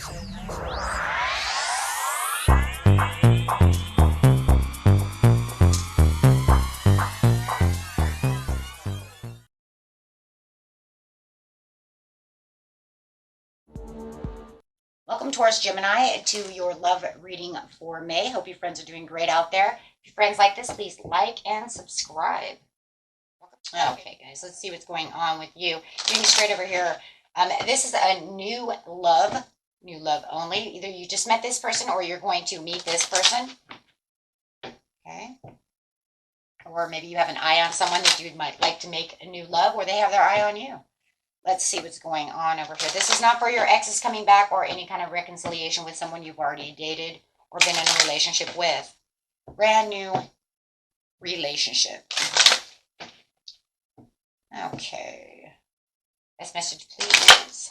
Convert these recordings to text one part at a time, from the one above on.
Welcome, Taurus Gemini, to your love reading for May. Hope your friends are doing great out there. If your friends like this, please like and subscribe. Okay, guys, let's see what's going on with you. Doing straight over here. This is a new love only. Either you just met this person or you're going to meet this person. Okay. Or maybe you have an eye on someone that you might like to make a new love, or they have their eye on you. Let's see what's going on over here. This is not for your exes coming back or any kind of reconciliation with someone you've already dated or been in a relationship with. Brand new relationship. Okay. Best message, please.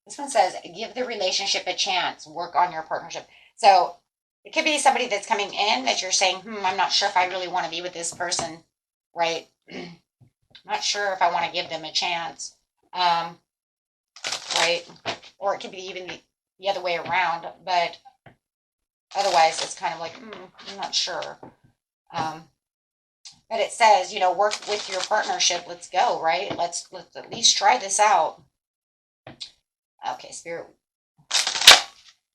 This one says, give the relationship a chance. Work on your partnership. So it could be somebody that's coming in that you're saying, I'm not sure if I really want to be with this person, right? I'm not sure if I want to give them a chance, right? Or it could be even the other way around, but otherwise it's kind of like, I'm not sure. But it says, work with your partnership. Let's go, right? Let's at least try this out. Okay, Spirit.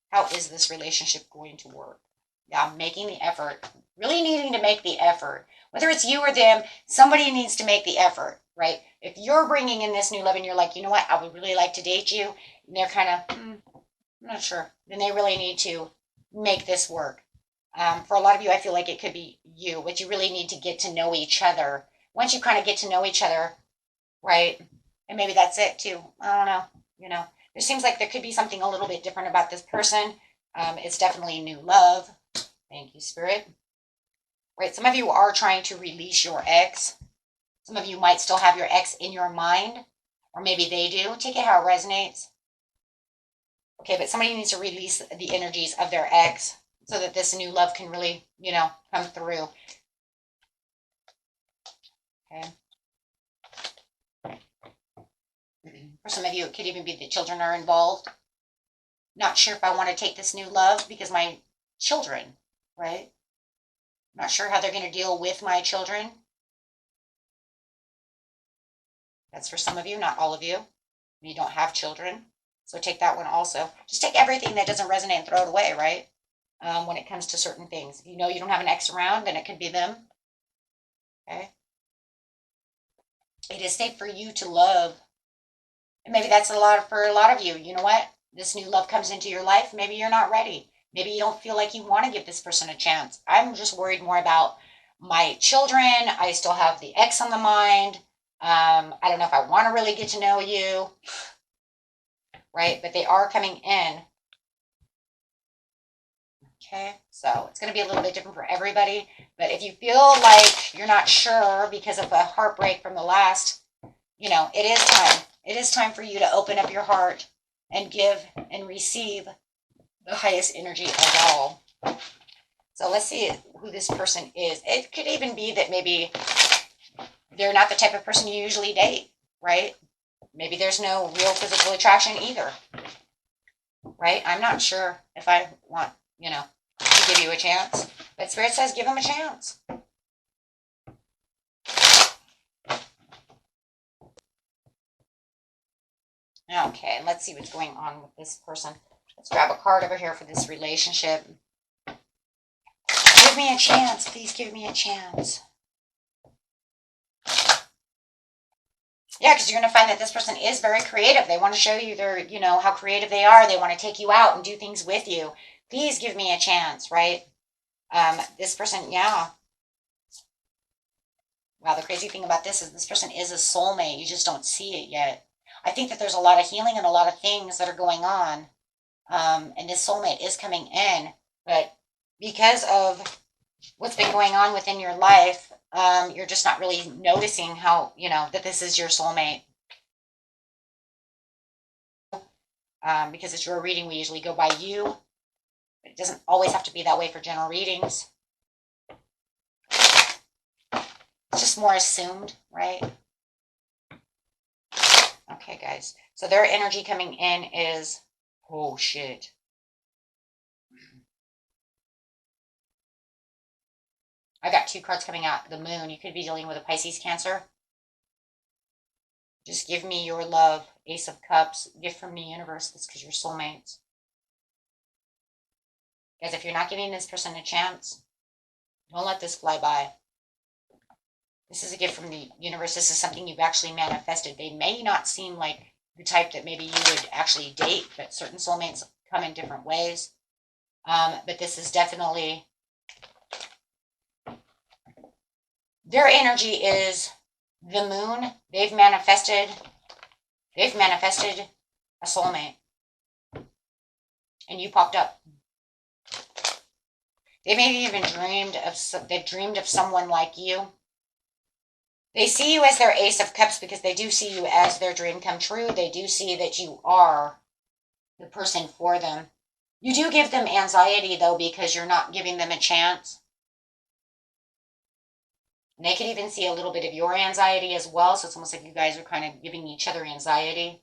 How is this relationship going to work? Yeah, making the effort. Really needing to make the effort. Whether it's you or them, somebody needs to make the effort, right? If you're bringing in this new love and you're like, you know what, I would really like to date you, and they're kind of, I'm not sure, then they really need to make this work. For a lot of you, I feel like it could be you, but you really need to get to know each other. Once you kind of get to know each other, right? And maybe that's it too. I don't know, It seems like there could be something a little bit different about this person. It's definitely new love. Thank you, Spirit. Right, some of you are trying to release your ex. Some of you might still have your ex in your mind, or maybe they do. Take it how it resonates. Okay, but somebody needs to release the energies of their ex so that this new love can really, come through. Okay. For some of you, it could even be the children are involved. Not sure if I want to take this new love because my children, right? Not sure how they're going to deal with my children. That's for some of you, not all of you. You don't have children. So take that one also. Just take everything that doesn't resonate and throw it away, right? When it comes to certain things. If you know you don't have an ex around, then it could be them. Okay. It is safe for you to love. And maybe that's for a lot of you. You know what? This new love comes into your life. Maybe you're not ready. Maybe you don't feel like you want to give this person a chance. I'm just worried more about my children. I still have the ex on the mind. I don't know if I want to really get to know you. Right? But they are coming in. Okay, so it's going to be a little bit different for everybody. But if you feel like you're not sure because of a heartbreak from the last, it is time. It is time for you to open up your heart and give and receive the highest energy of all. So let's see who this person is. It could even be that maybe they're not the type of person you usually date, right? Maybe there's no real physical attraction either, right? I'm not sure if I want, to give you a chance. But Spirit says give them a chance. Okay, let's see what's going on with this person. Let's grab a card over here for this relationship. Give me a chance. Please give me a chance. Yeah, because you're going to find that this person is very creative. They want to show you their, how creative they are. They want to take you out and do things with you. Please give me a chance, right? This person, yeah. Wow, the crazy thing about this is this person is a soulmate. You just don't see it yet. I think that there's a lot of healing and a lot of things that are going on. And this soulmate is coming in. But because of what's been going on within your life, you're just not really noticing how, that this is your soulmate. Because it's your reading, we usually go by you. It doesn't always have to be that way for general readings. It's just more assumed, right? Okay, guys. So their energy coming in is, oh shit. I got 2 cards coming out. The moon. You could be dealing with a Pisces, Cancer. Just give me your love. Ace of Cups. Gift from the universe. That's because you're soulmates. Guys, if you're not giving this person a chance, don't let this fly by. This is a gift from the universe. This is something you've actually manifested. They may not seem like the type that maybe you would actually date, but certain soulmates come in different ways. But this is definitely, their energy is the moon. They've manifested a soulmate. And you popped up. They maybe even dreamed of someone like you. They see you as their Ace of Cups because they do see you as their dream come true. They do see that you are the person for them. You do give them anxiety, though, because you're not giving them a chance. And they could even see a little bit of your anxiety as well, so it's almost like you guys are kind of giving each other anxiety.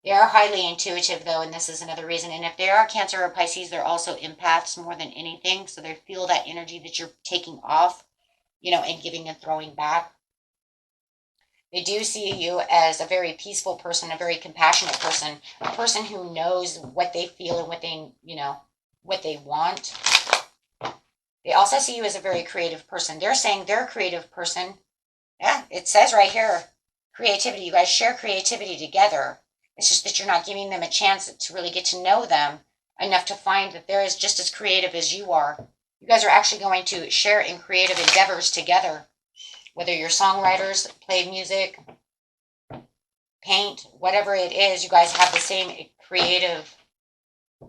They are highly intuitive, though, and this is another reason. And if they are Cancer or Pisces, they're also empaths more than anything, so they feel that energy that you're taking off, and giving and throwing back. They do see you as a very peaceful person, a very compassionate person, a person who knows what they feel and what they want. They also see you as a very creative person. They're saying they're a creative person. Yeah, it says right here, creativity. You guys share creativity together. It's just that you're not giving them a chance to really get to know them enough to find that they're just as creative as you are. You guys are actually going to share in creative endeavors together. Whether you're songwriters, play music, paint, whatever it is, you guys have the same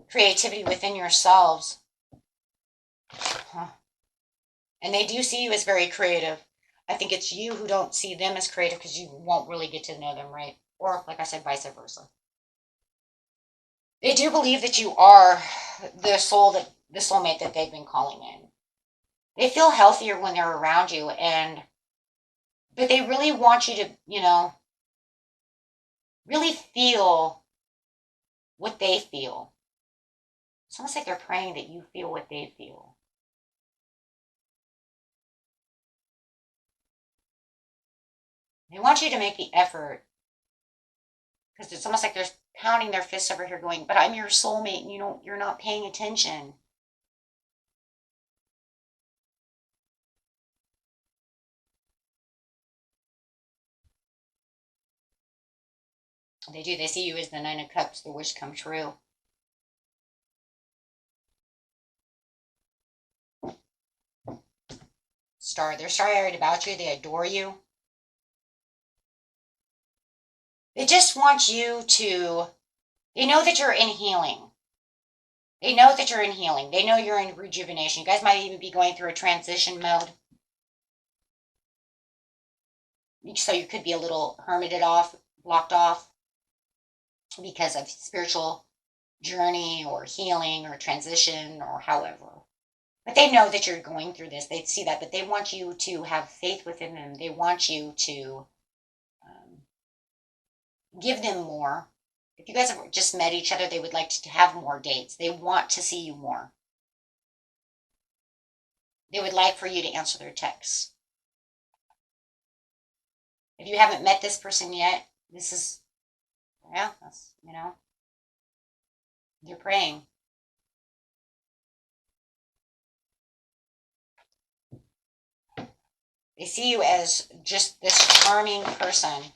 creativity within yourselves. And they do see you as very creative. I think it's you who don't see them as creative because you won't really get to know them, right? Or, like I said, vice versa. They do believe that you are the soulmate that they've been calling in. They feel healthier when they're around you, but they really want you to, really feel what they feel. It's almost like they're praying that you feel what they feel. They want you to make the effort because it's almost like they're pounding their fists over here going, but I'm your soulmate and you're not paying attention. They do. They see you as the Nine of Cups, the wish come true. Star. They're starry-eyed about you. They adore you. They just want you to, they know that you're in healing. They know that you're in healing. They know you're in rejuvenation. You guys might even be going through a transition mode. So you could be a little hermited off, blocked off because of spiritual journey or healing or transition or however. But they know that you're going through this. They see that, but they want you to have faith within them. They want you to give them more. If you guys have just met each other, they would like to have more dates. They want to see you more. They would like for you to answer their texts. If you haven't met this person yet, this is, that's, they're praying. They see you as just this charming person.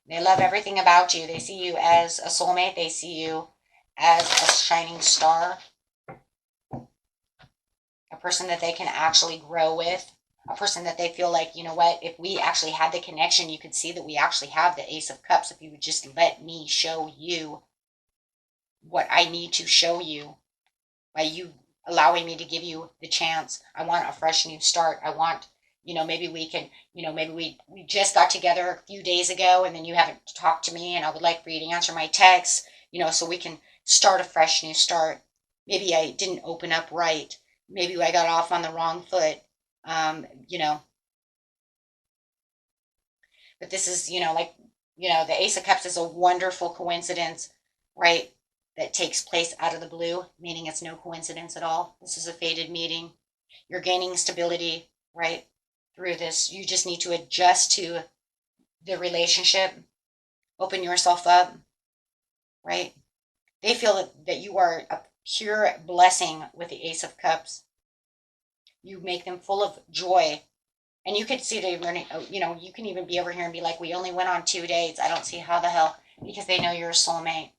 They love everything about you. They see you as a soulmate. They see you as a shining star. A person that they can actually grow with. A person that they feel like, if we actually had the connection, you could see that we actually have the Ace of Cups. If you would just let me show you what I need to show you by you allowing me to give you the chance. I want a fresh new start. I want, maybe we can, maybe we just got together a few days ago and then you haven't talked to me and I would like for you to answer my texts, so we can start a fresh new start. Maybe I didn't open up right. Maybe I got off on the wrong foot. But this is, like You know, the Ace of Cups is a wonderful coincidence, right? That takes place out of the blue, meaning it's no coincidence at all. This is a fated meeting. You're gaining stability, right? Through this. You just need to adjust to the relationship, open yourself up, right? They feel that you are a pure blessing with the Ace of Cups. You make them full of joy. And you could see they running, you know, you can even be over here and be like, we only went on 2 dates. I don't see how the hell, because they know you're a soulmate.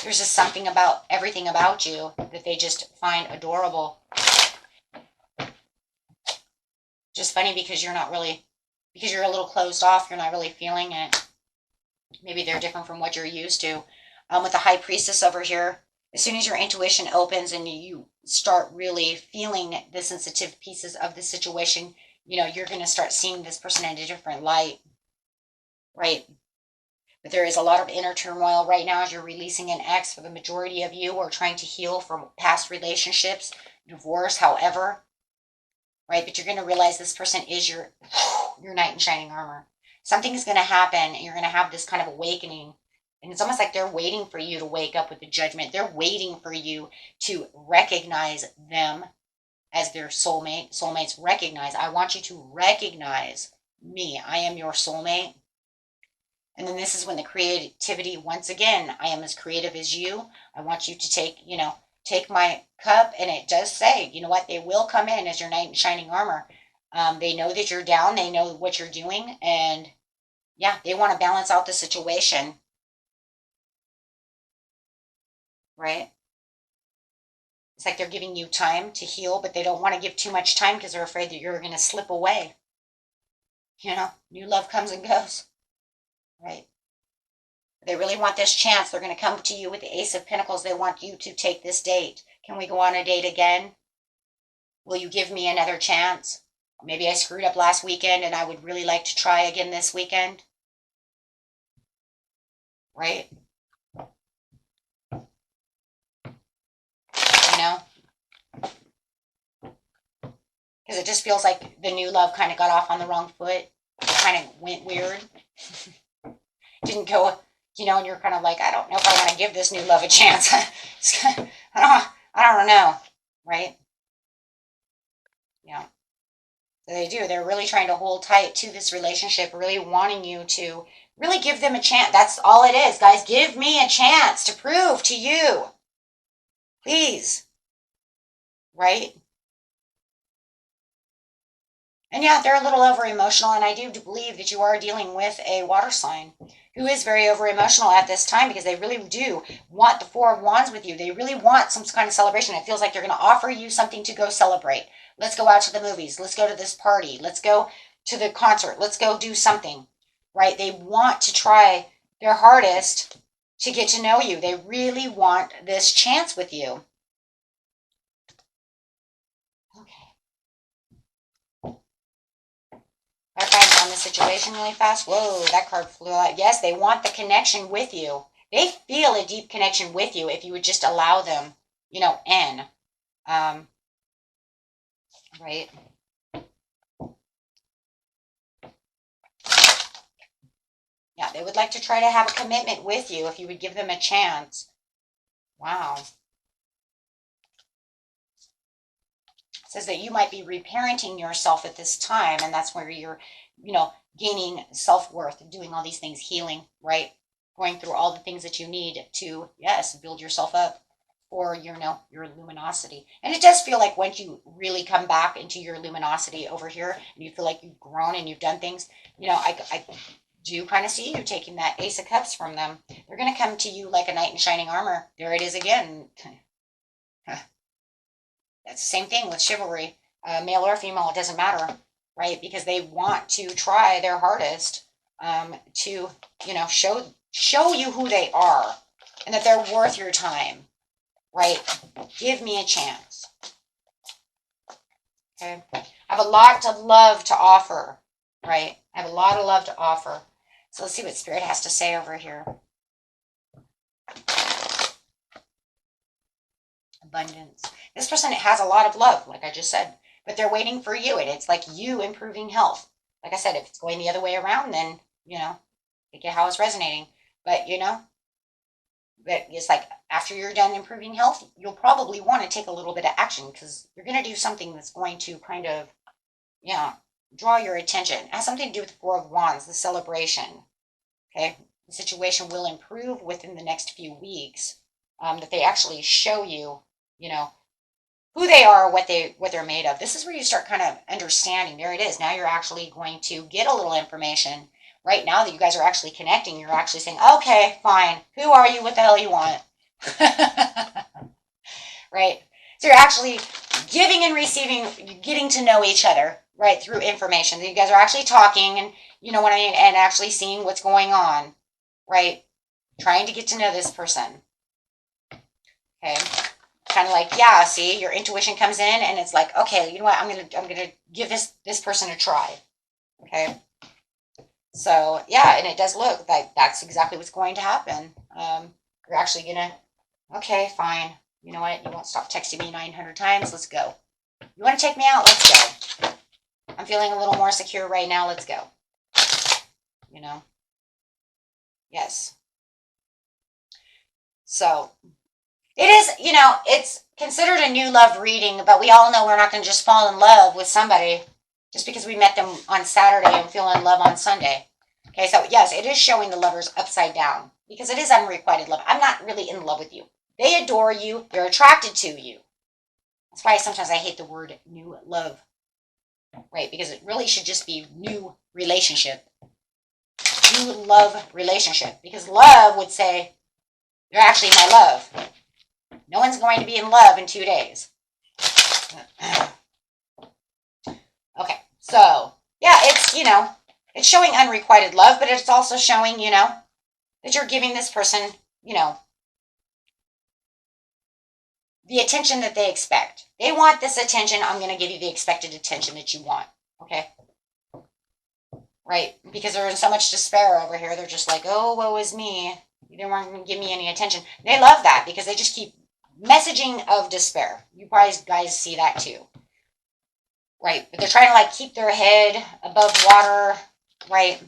There's just something about everything about you that they just find adorable. Just funny because you're not really, because you're a little closed off, you're not really feeling it. Maybe they're different from what you're used to. With the High Priestess over here, as soon as your intuition opens and you start really feeling the sensitive pieces of the situation, you know, you're going to start seeing this person in a different light, right? But there is a lot of inner turmoil right now as you're releasing an ex. For the majority of you are trying to heal from past relationships, divorce, however, right? But you're going to realize this person is your knight in shining armor. Something is going to happen, and you're going to have this kind of awakening. And it's almost like they're waiting for you to wake up with the judgment. They're waiting for you to recognize them as their soulmate. Soulmates recognize. I want you to recognize me. I am your soulmate. And then this is when the creativity, once again, I am as creative as you. I want you to take, you know, take my cup. And it does say, you know what, they will come in as your knight in shining armor. They know that you're down. They know what you're doing. And yeah, they want to balance out the situation. Right? It's like they're giving you time to heal, but they don't want to give too much time because they're afraid that you're going to slip away. You know, new love comes and goes. Right? They really want this chance. They're going to come to you with the Ace of Pentacles. They want you to take this date. Can we go on a date again? Will you give me another chance? Maybe I screwed up last weekend and I would really like to try again this weekend. Right? You know? Because it just feels like the new love kind of got off on the wrong foot. Kind of went weird. Didn't go, you know, and you're kind of like, I don't know if I want to give this new love a chance. I don't know. Right? Yeah. So they do. They're really trying to hold tight to this relationship, really wanting you to really give them a chance. That's all it is, guys. Give me a chance to prove to you. Please. Right? And yeah, they're a little over emotional, and I do believe that you are dealing with a water sign who is very over emotional at this time because they really do want the Four of Wands with you. They really want some kind of celebration. It feels like they're going to offer you something to go celebrate. Let's go out to the movies. Let's go to this party. Let's go to the concert. Let's go do something, right? They want to try their hardest to get to know you. They really want this chance with you. Clarified on the situation really fast. Whoa, that card flew out. Yes, they want the connection with you. They feel a deep connection with you if you would just allow them, you know, in. Right? Yeah, they would like to try to have a commitment with you if you would give them a chance. Wow. It says that you might be reparenting yourself at this time, and that's where you're, you know, gaining self-worth, doing all these things, healing, right? Going through all the things that you need to, yes, build yourself up for, you know, your luminosity. And it does feel like once you really come back into your luminosity over here, and you feel like you've grown and you've done things, you know, I do kind of see you taking that Ace of Cups from them. They're going to come to you like a knight in shining armor. There it is again. That's the same thing with chivalry, male or female, it doesn't matter, right? Because they want to try their hardest to, you know, show you who they are and that they're worth your time, right? Give me a chance. Okay, I have a lot of love to offer, right? I have a lot of love to offer. So let's see what Spirit has to say over here. Abundance. This person has a lot of love, like I just said, but they're waiting for you. And it's like you improving health. Like I said, if it's going the other way around, then, you know, I get how it's resonating. But, but it's like after you're done improving health, you'll probably want to take a little bit of action because you're going to do something that's going to kind of, draw your attention. It has something to do with the Four of Wands, the celebration. Okay. The situation will improve within the next few weeks. That they actually show you, who they are, what they're made of. This is where you start kind of understanding. There it is. Now you're actually going to get a little information. Right now that you guys are actually connecting, you're actually saying, okay, fine. Who are you? What the hell you want? Right? So you're actually giving and receiving, getting to know each other, right, through information. You guys are actually talking and, you know what I mean, and actually seeing what's going on, right? Trying to get to know this person. Okay? Kind of like, yeah, see, your intuition comes in and it's like, okay, you know what, I'm gonna give this person a try. Okay? So yeah, and it does look like that's exactly what's going to happen. You're actually gonna, okay, fine. You know what? You won't stop texting me 900 times. Let's go. You want to take me out? Let's go. I'm feeling a little more secure right now. Let's go. Yes. So it is, it's considered a new love reading, but we all know we're not going to just fall in love with somebody just because we met them on Saturday and feel in love on Sunday. Okay, so yes, it is showing the lovers upside down because it is unrequited love. I'm not really in love with you. They adore you. They're attracted to you. That's why sometimes I hate the word new love, right? Because it really should just be new relationship. New love relationship. Because love would say, you're actually my love. No one's going to be in love in 2 days. Okay, so, yeah, it's showing unrequited love, but it's also showing, that you're giving this person, the attention that they expect. They want this attention. I'm going to give you the expected attention that you want. Okay? Right? Because they're in so much despair over here. They're just like, oh, woe is me. You don't want to give me any attention. They love that because they just keep messaging of despair. You probably guys see that too. Right? But they're trying to keep their head above water. Right?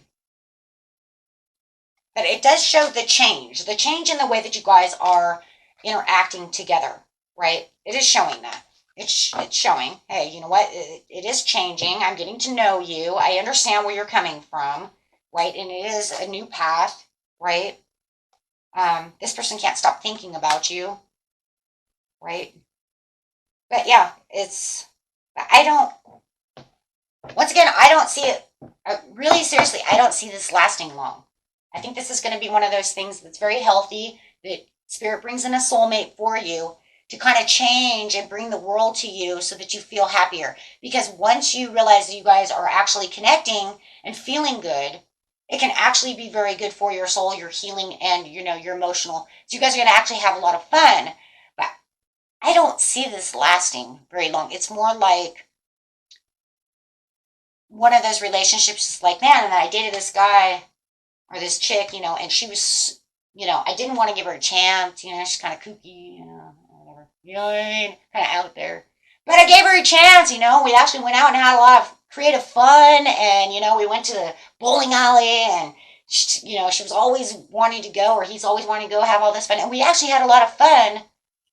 But it does show the change in the way that you guys are interacting together. Right? It is showing that. It's showing, hey, you know what? It is changing. I'm getting to know you. I understand where you're coming from, right? And it is a new path, right? This person can't stop thinking about you, right? But yeah, once again, I don't see it, really seriously, I don't see this lasting long. I think this is going to be one of those things that's very healthy, that Spirit brings in a soulmate for you, to kind of change and bring the world to you so that you feel happier. Because once you realize that you guys are actually connecting and feeling good, it can actually be very good for your soul, your healing, and your emotional. So you guys are going to actually have a lot of fun. But I don't see this lasting very long. It's more like one of those relationships. It's like, man, and I dated this guy or this chick, and she was, I didn't want to give her a chance. She's kind of kooky, whatever. You know what I mean? Kind of out there. But I gave her a chance, We actually went out and had a lot of creative fun, and, we went to the bowling alley, and, she was always wanting to go, or he's always wanting to go have all this fun. And we actually had a lot of fun,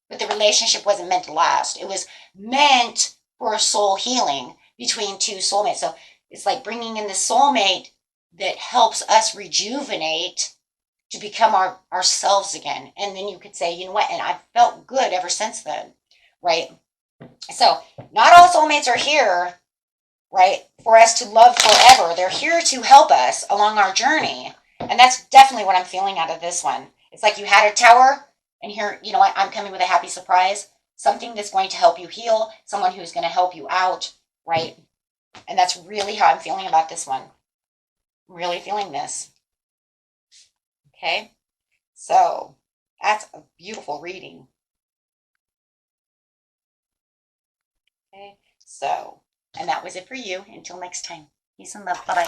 but the relationship wasn't meant to last. It was meant for a soul healing between two soulmates. So it's like bringing in the soulmate that helps us rejuvenate to become ourselves again. And then you could say, you know what? And I've felt good ever since then, right? So not all soulmates are here, right, for us to love forever. They're here to help us along our journey. And that's definitely what I'm feeling out of this one. It's like you had a tower, and here, you know what? I'm coming with a happy surprise. Something that's going to help you heal, someone who's going to help you out, right? And that's really how I'm feeling about this one. I'm really feeling this. Okay? So, that's a beautiful reading. Okay? So, and that was it for you. Until next time. Peace and love. Bye-bye.